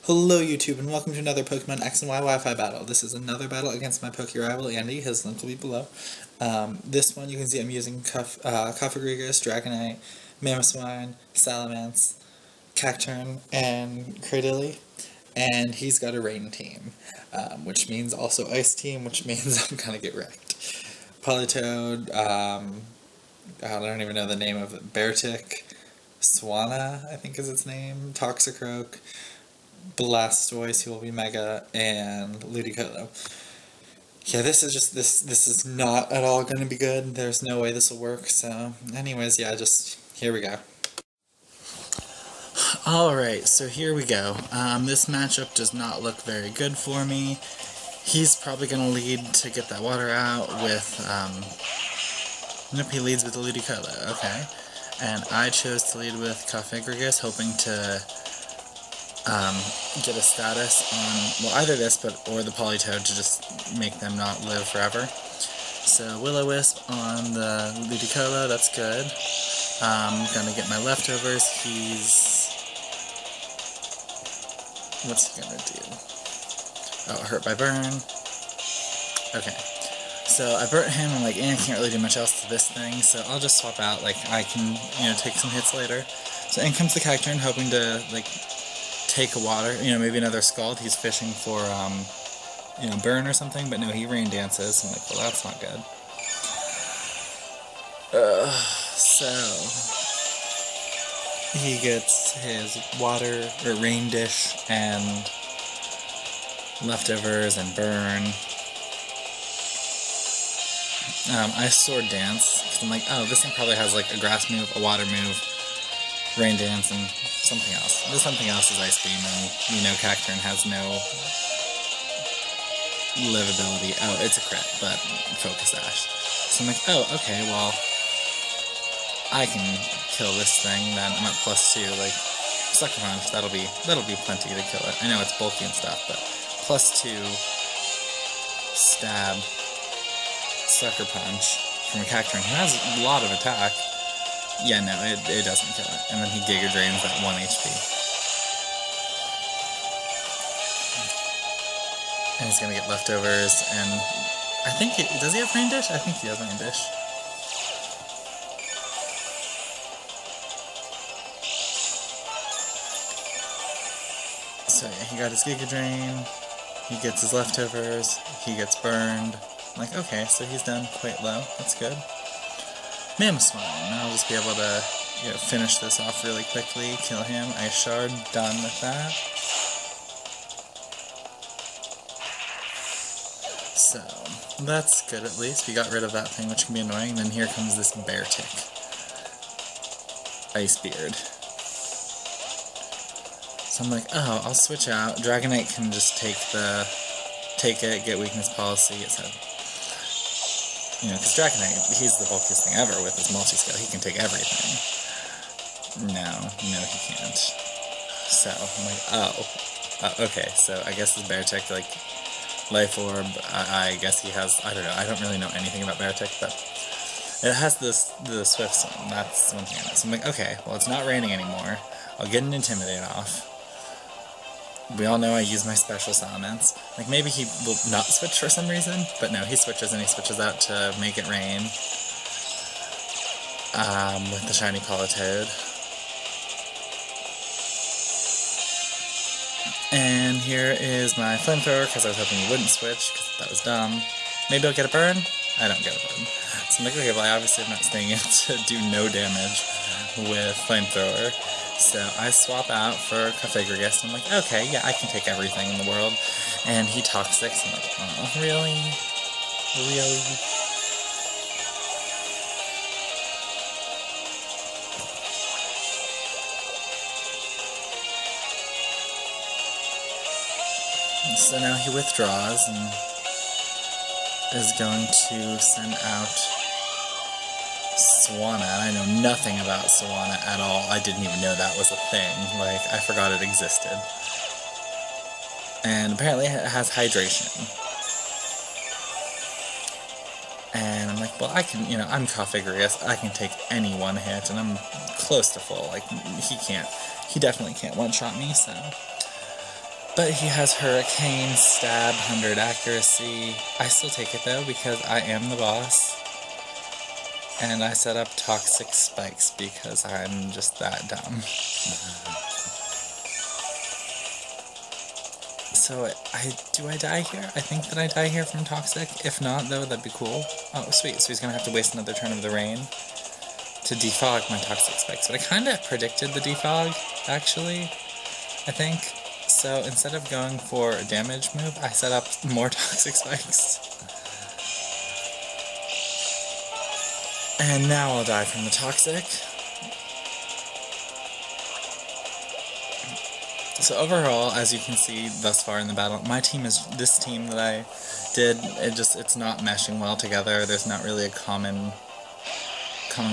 Hello YouTube and welcome to another Pokemon X and Y Wi-Fi battle. This is another battle against my Pokerival Andy. His link will be below. This one you can see I'm using Cofagrigus, Dragonite, Mamoswine, Salamence, Cacturne, and Cradily. And he's got a Rain team, which means also Ice team, which means I'm gonna get wrecked. Politoed, I don't even know the name of it, Beartic, Swanna, I think is its name, Toxicroak, Blastoise, he will be Mega, and Ludicolo. Yeah, this is not at all going to be good. There's no way this will work, so anyways, yeah, here we go. Alright, so here we go. This matchup does not look very good for me. He's probably going to lead to get that water out with, nope, he leads with the Ludicolo, okay. And I chose to lead with Cofagrigus, hoping to get a status on, well, either this or the Politoed to just make them not live forever. So Will-O-Wisp on the Ludicolo, that's good. Gonna get my leftovers. What's he gonna do? Oh, hurt by burn. Okay. So I burnt him, and I can't really do much else to this thing, so I'll just swap out, I can, take some hits later. So in comes the Cacturne, hoping to, take a water, maybe another Scald. He's fishing for, burn or something, but no, he Rain Dances. I'm like, well, that's not good. So he gets his water, or Rain Dish, and leftovers, and burn. I Sword Dance, because I'm like, oh, this thing probably has, a grass move, a water move, Rain Dance, and something else. This something else is Ice Beam, and Cacturne has no livability. Oh, it's a crit, but Focus Sash. So I'm like, oh, okay, well, I can kill this thing, then I'm at +2, Sucker Punch, that'll be plenty to kill it. I know it's bulky and stuff, but +2 stab Sucker Punch from a Cacturne who has a lot of attack. Yeah, no, it doesn't kill it. And then he Giga Drains that 1 HP. And he's gonna get leftovers, and I think does he have Rain Dish? I think he has Rain Dish. So yeah, he got his Giga Drain, he gets his leftovers, he gets burned. I'm like, okay, so he's down quite low, that's good. Mamoswine, I'll just be able to, finish this off really quickly, kill him. Ice Shard, done with that. So, that's good at least. We got rid of that thing, which can be annoying. Then here comes this Beartic. Ice Beard. So I'm like, oh, I'll switch out. Dragonite can just take it, get weakness policy, etc. Because Dragonite, he's the bulkiest thing ever with his multi-scale. He can take everything. No, he can't. So, I'm like, oh. Okay, so I guess this Beartic, Life Orb, I guess he has, I don't know, I don't really know anything about Beartic, but it has the Swift Swim. That's one thing I know. So I'm like, okay, well, it's not raining anymore. I'll get an Intimidate off. We all know I use my special Salamence. Maybe he will not switch for some reason, but no, he switches, and he switches out to make it rain. With the shiny Politoed. And here is my Flamethrower, because I was hoping he wouldn't switch, because that was dumb. Maybe I'll get a burn? I don't get a burn. So I'm like, okay, well, I obviously am not staying in to do no damage with Flamethrower. So I swap out for Cofagrigus, and I'm like, okay, yeah, I can take everything in the world. And he Toxics, and I'm like, oh, really? Really? So now he withdraws, and is going to send out Swanna. I know nothing about Swanna at all. I didn't even know that was a thing. I forgot it existed. And apparently it has hydration. And I'm like, well, I can, I'm Cofagrigus. I can take any one hit, and I'm close to full. He definitely can't one-shot me, so. But he has Hurricane, Stab, 100 accuracy. I still take it though because I am the boss. And I set up Toxic Spikes because I'm just that dumb. So, do I die here? I think that I die here from Toxic. If not, though, that'd be cool. Oh, sweet. So he's gonna have to waste another turn of the rain to defog my Toxic Spikes. But I kinda predicted the defog, actually, I think. So instead of going for a damage move, I set up more Toxic Spikes. And now I'll die from the Toxic. So overall, as you can see thus far in the battle, my team is, this team that I did, it's not meshing well together. There's not really a common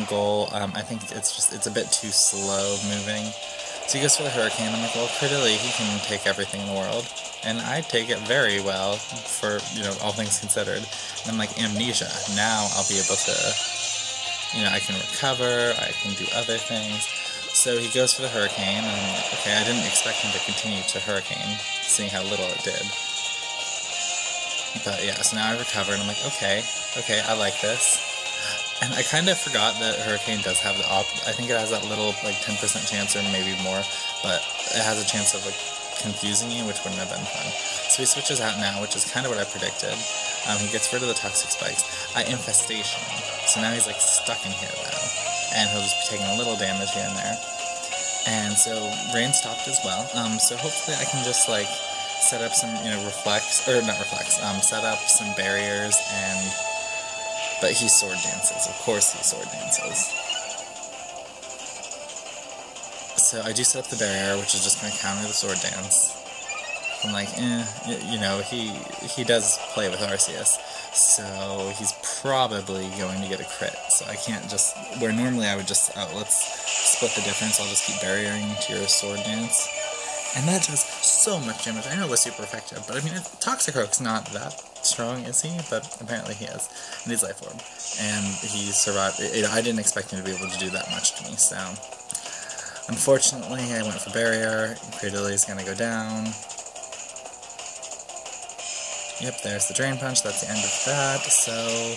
goal. I think it's a bit too slow moving. So he goes for the Hurricane. I'm like, well, clearly he can take everything in the world. And I take it very well for, all things considered. And I'm like, Amnesia. Now I'll be able to, I can recover, I can do other things. So he goes for the Hurricane, and okay, I didn't expect him to continue to Hurricane, seeing how little it did. But yeah, so now I recovered, and I'm like, okay, I like this. And I kind of forgot that Hurricane does have the I think it has that little, 10% chance, or maybe more, but it has a chance of, confusing you, which wouldn't have been fun. So he switches out now, which is kind of what I predicted. He gets rid of the Toxic Spikes. Infestation. So now he's, stuck in here, though. And he'll just be taking a little damage here and there. And so rain stopped as well. So hopefully I can just, set up some, set up some barriers, but he sword dances. Of course he sword dances. So I do set up the barrier, which is just going to counter the sword dance. I'm like, he does play with Arceus, so he's probably going to get a crit. So I can't just, where normally I would just, let's split the difference, I'll just keep barriering to your sword dance. And that does so much damage. I know it was super effective, but I mean, Toxicroak's not that strong, is he? But apparently he is. And he's Life Orb. And he survived. I didn't expect him to be able to do that much to me, so. Unfortunately, I went for barrier. Cradily gonna go down. Yep, there's the Drain Punch. That's the end of that. So,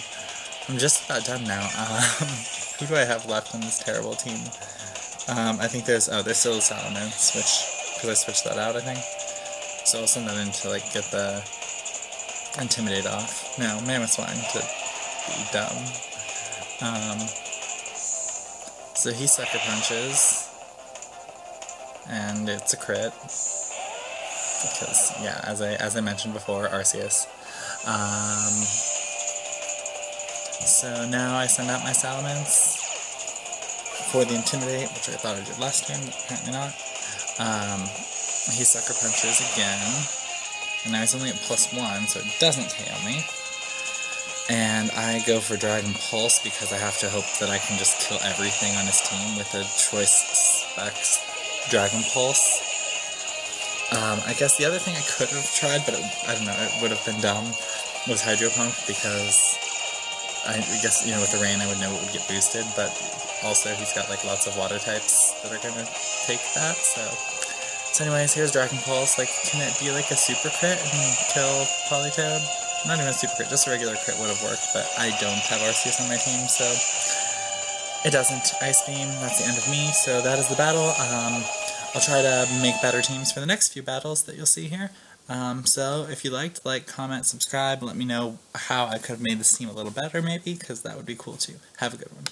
I'm just about done now. Who do I have left on this terrible team? I think there's still Salamence, because I switched that out, I think. So I'll send that in to, get the Intimidate off. No, Mamoswine to be dumb. So he Sucker Punches. And it's a crit. Because, yeah, as I mentioned before, Arceus. So now I send out my Salamence for the Intimidate, which I thought I did last turn, but apparently not. He Sucker Punches again, and now he's only at +1, so it doesn't KO me. And I go for Dragon Pulse because I have to hope that I can just kill everything on his team with a Choice Specs Dragon Pulse. I guess the other thing I could have tried, but I don't know, it would have been dumb, was Hydro Pump, because I guess, with the rain I would know it would get boosted, but also he's got lots of water types that are gonna take that, so anyways, here's Dragon Pulse. Can it be a super crit and kill Politoed? Not even a super crit, just a regular crit would have worked, but I don't have Arceus on my team, so it doesn't. Ice Beam, that's the end of me, so that is the battle. I'll try to make better teams for the next few battles that you'll see here. So if you liked, comment, subscribe, let me know how I could have made this team a little better maybe, because that would be cool too. Have a good one.